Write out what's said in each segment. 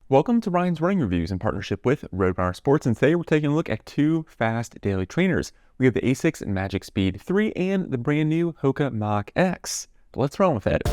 Welcome to Ryan's Running Reviews in partnership with Roadrunner Sports, and today we're taking a look at two fast daily trainers. We have the Asics MagicSpeed 3 and the brand new Hoka Mach X. But let's run with it.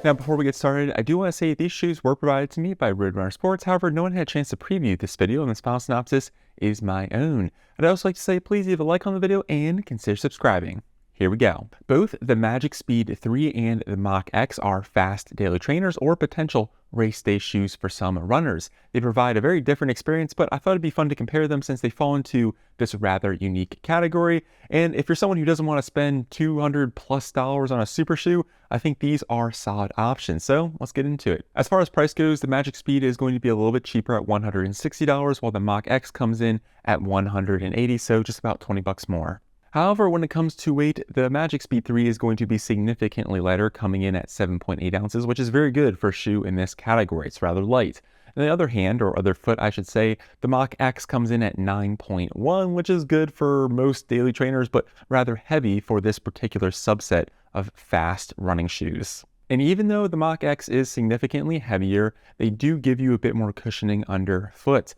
Now, before we get started, I do want to say these shoes were provided to me by Roadrunner Sports. However, no one had a chance to preview this video, and this file synopsis is my own. I'd also like to say please leave a like on the video and consider subscribing. Here we go. Both the MagicSpeed 3 and the Mach X are fast daily trainers or potential race day shoes for some runners. They provide a very different experience, but I thought it'd be fun to compare them since they fall into this rather unique category. And if you're someone who doesn't want to spend $200+ on a super shoe, I think these are solid options. So let's get into it. As far as price goes, the MagicSpeed is going to be a little bit cheaper at $160, while the Mach X comes in at $180, so just about 20 bucks more. However, when it comes to weight, the MagicSpeed 3 is going to be significantly lighter, coming in at 7.8 ounces, which is very good for a shoe in this category. It's rather light. On the other hand, or other foot, I should say, the Mach X comes in at 9.1, which is good for most daily trainers, but rather heavy for this particular subset of fast running shoes. And even though the Mach X is significantly heavier, they do give you a bit more cushioning underfoot.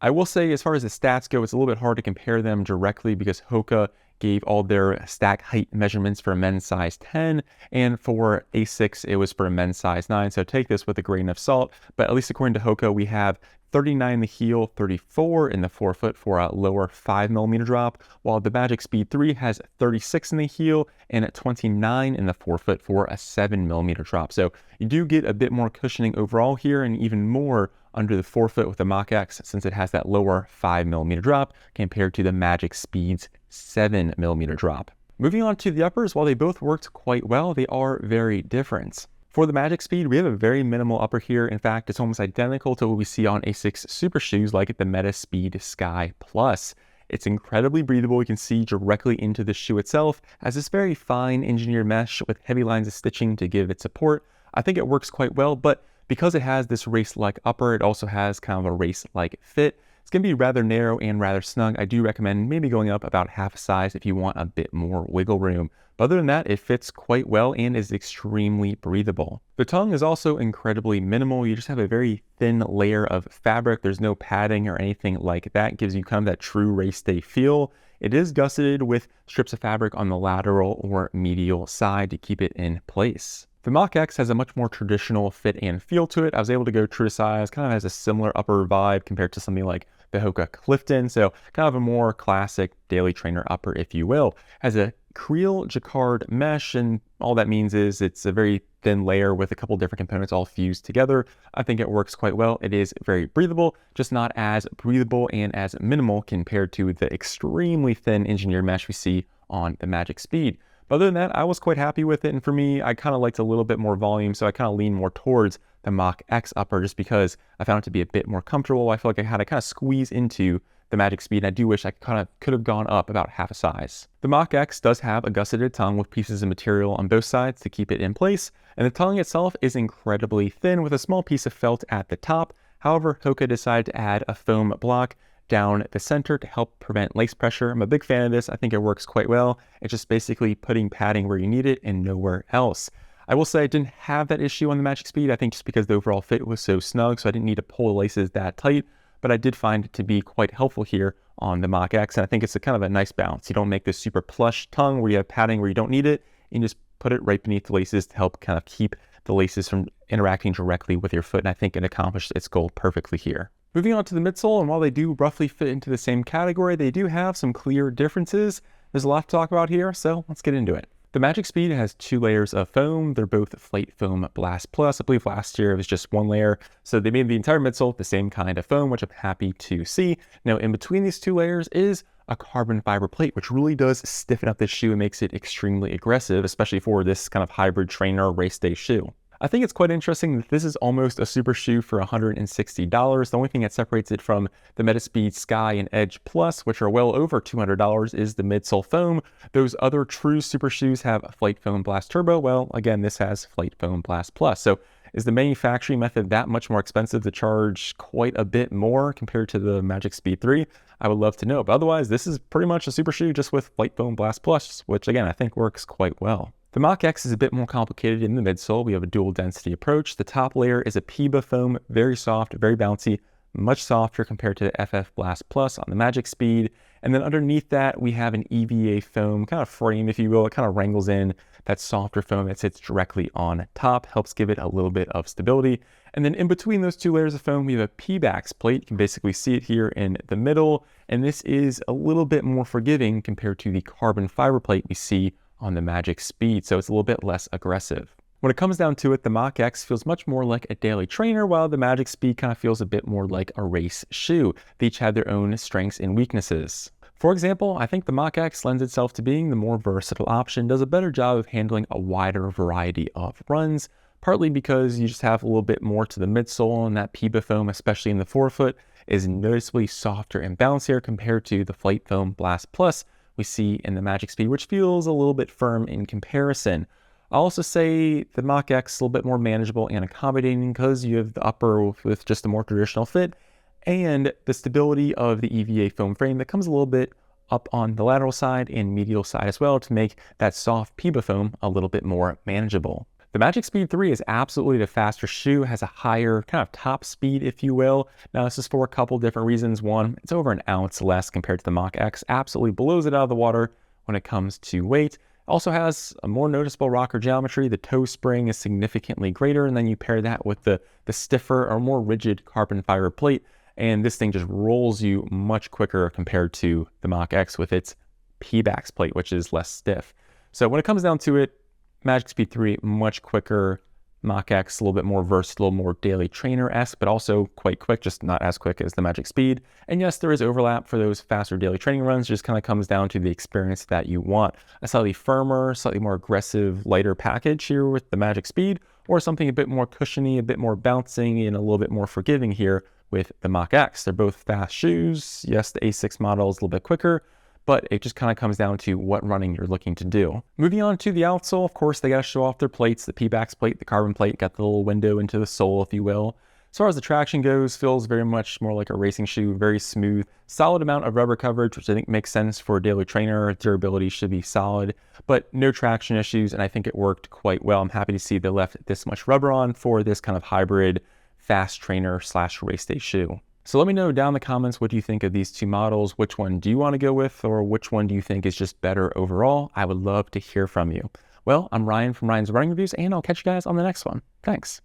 I will say, as far as the stats go, it's a little bit hard to compare them directly because Hoka gave all their stack height measurements for a men's size 10, and for Asics, it was for a men's size 9. So take this with a grain of salt, but at least according to Hoka, we have 39 in the heel, 34 in the forefoot for a lower 5mm drop, while the MagicSpeed 3 has 36 in the heel and 29 in the forefoot for a 7mm drop. So you do get a bit more cushioning overall here, and even more under the forefoot with the Mach X, since it has that lower 5mm drop compared to the MagicSpeed's 7mm drop. Moving on to the uppers, while they both worked quite well, they are very different. For the MagicSpeed, we have a very minimal upper here. In fact, it's almost identical to what we see on Asics super shoes like the METASPEED Sky Plus. It's incredibly breathable. You can see directly into the shoe itself, as this very fine engineered mesh with heavy lines of stitching to give it support. I think it works quite well, but because it has this race-like upper, it also has kind of a race-like fit. It's going to be rather narrow and rather snug. I do recommend maybe going up about half a size if you want a bit more wiggle room. But other than that, it fits quite well and is extremely breathable. The tongue is also incredibly minimal. You just have a very thin layer of fabric. There's no padding or anything like that. It gives you kind of that true race day feel. It is gusseted with strips of fabric on the lateral or medial side to keep it in place. The Mach X has a much more traditional fit and feel to it. I was able to go true to size, kind of has a similar upper vibe compared to something like the Hoka Clifton, so kind of a more classic daily trainer upper, if you will. Has a Creel jacquard mesh, and all that means is it's a very thin layer with a couple different components all fused together. I think it works quite well. It is very breathable, just not as breathable and as minimal compared to the extremely thin engineered mesh we see on the MagicSpeed. But other than that, I was quite happy with it, and for me, I kind of liked a little bit more volume, so I kind of leaned more towards the Mach X upper just because I found it to be a bit more comfortable. I feel like I had to kind of squeeze into the MagicSpeed, and I do wish I kind of could have gone up about half a size. The Mach X does have a gusseted tongue with pieces of material on both sides to keep it in place, and the tongue itself is incredibly thin with a small piece of felt at the top. However, Hoka decided to add a foam block down the center to help prevent lace pressure. I'm a big fan of this. I think it works quite well. It's just basically putting padding where you need it and nowhere else. I will say I didn't have that issue on the MagicSpeed, I think just because the overall fit was so snug, so I didn't need to pull the laces that tight, but I did find it to be quite helpful here on the Mach X, and I think it's a kind of a nice balance. You don't make this super plush tongue where you have padding where you don't need it, and just put it right beneath the laces to help kind of keep the laces from interacting directly with your foot, and I think it accomplished its goal perfectly here. Moving on to the midsole, and while they do roughly fit into the same category, they do have some clear differences. There's a lot to talk about here, so let's get into it. The MagicSpeed has 2 layers of foam. They're both Flight Foam Blast Plus. I believe last year it was just 1 layer. So they made the entire midsole the same kind of foam, which I'm happy to see. Now, in between these 2 layers is a carbon fiber plate, which really does stiffen up this shoe and makes it extremely aggressive, especially for this kind of hybrid trainer race day shoe. I think it's quite interesting that this is almost a super shoe for $160. The only thing that separates it from the METASPEED Sky and Edge Plus, which are well over $200, is the midsole foam. Those other true super shoes have Flight Foam Blast Turbo. Well, again, this has Flight Foam Blast Plus. So is the manufacturing method that much more expensive to charge quite a bit more compared to the MagicSpeed 3? I would love to know. But otherwise, this is pretty much a super shoe just with Flight Foam Blast Plus, which again, I think works quite well. The Mach X is a bit more complicated in the midsole. We have a dual density approach. The top layer is a PEBA foam, very soft, very bouncy, much softer compared to the FF Blast Plus on the MagicSpeed. And then underneath that, we have an EVA foam kind of frame, if you will. It kind of wrangles in that softer foam that sits directly on top, helps give it a little bit of stability. And then in between those two layers of foam, we have a PEBAX plate. You can basically see it here in the middle. And this is a little bit more forgiving compared to the carbon fiber plate we see on the MagicSpeed, so it's a little bit less aggressive. When it comes down to it, the Mach X feels much more like a daily trainer, while the MagicSpeed kind of feels a bit more like a race shoe. They each have their own strengths and weaknesses. For example, I think the Mach X lends itself to being the more versatile option, does a better job of handling a wider variety of runs, partly because you just have a little bit more to the midsole, and that PEBA foam, especially in the forefoot, is noticeably softer and bouncier compared to the Flight Foam Blast Plus we see in the MagicSpeed, which feels a little bit firm in comparison. I'll also say the Mach X is a little bit more manageable and accommodating because you have the upper with just a more traditional fit and the stability of the EVA foam frame that comes a little bit up on the lateral side and medial side as well to make that soft PEBA foam a little bit more manageable. The MagicSpeed 3 is absolutely the faster shoe, has a higher kind of top speed, if you will. Now, this is for a couple different reasons. One, it's over an ounce less compared to the Mach X, absolutely blows it out of the water when it comes to weight. Also has a more noticeable rocker geometry. The toe spring is significantly greater, and then you pair that with the stiffer or more rigid carbon fiber plate, and this thing just rolls you much quicker compared to the Mach X with its PEBAX plate, which is less stiff. So when it comes down to it, MagicSpeed 3, much quicker. Mach X, a little bit more versatile, more daily trainer-esque, but also quite quick, just not as quick as the MagicSpeed. And yes, there is overlap for those faster daily training runs. It just kind of comes down to the experience that you want. A slightly firmer, slightly more aggressive, lighter package here with the MagicSpeed, or something a bit more cushiony, a bit more bouncing, and a little bit more forgiving here with the Mach X. They're both fast shoes. Yes, the Asics model is a little bit quicker, but it just kind of comes down to what running you're looking to do. Moving on to the outsole, of course, they got to show off their plates. The PEBAX plate, the carbon plate, got the little window into the sole, if you will. As far as the traction goes, feels very much more like a racing shoe, very smooth, solid amount of rubber coverage, which I think makes sense for a daily trainer. Durability should be solid, but no traction issues, and I think it worked quite well. I'm happy to see they left this much rubber on for this kind of hybrid fast trainer / race day shoe. So let me know down in the comments, what do you think of these two models? Which one do you want to go with, or which one do you think is just better overall? I would love to hear from you. Well, I'm Ryan from Ryan's Running Reviews, and I'll catch you guys on the next one. Thanks.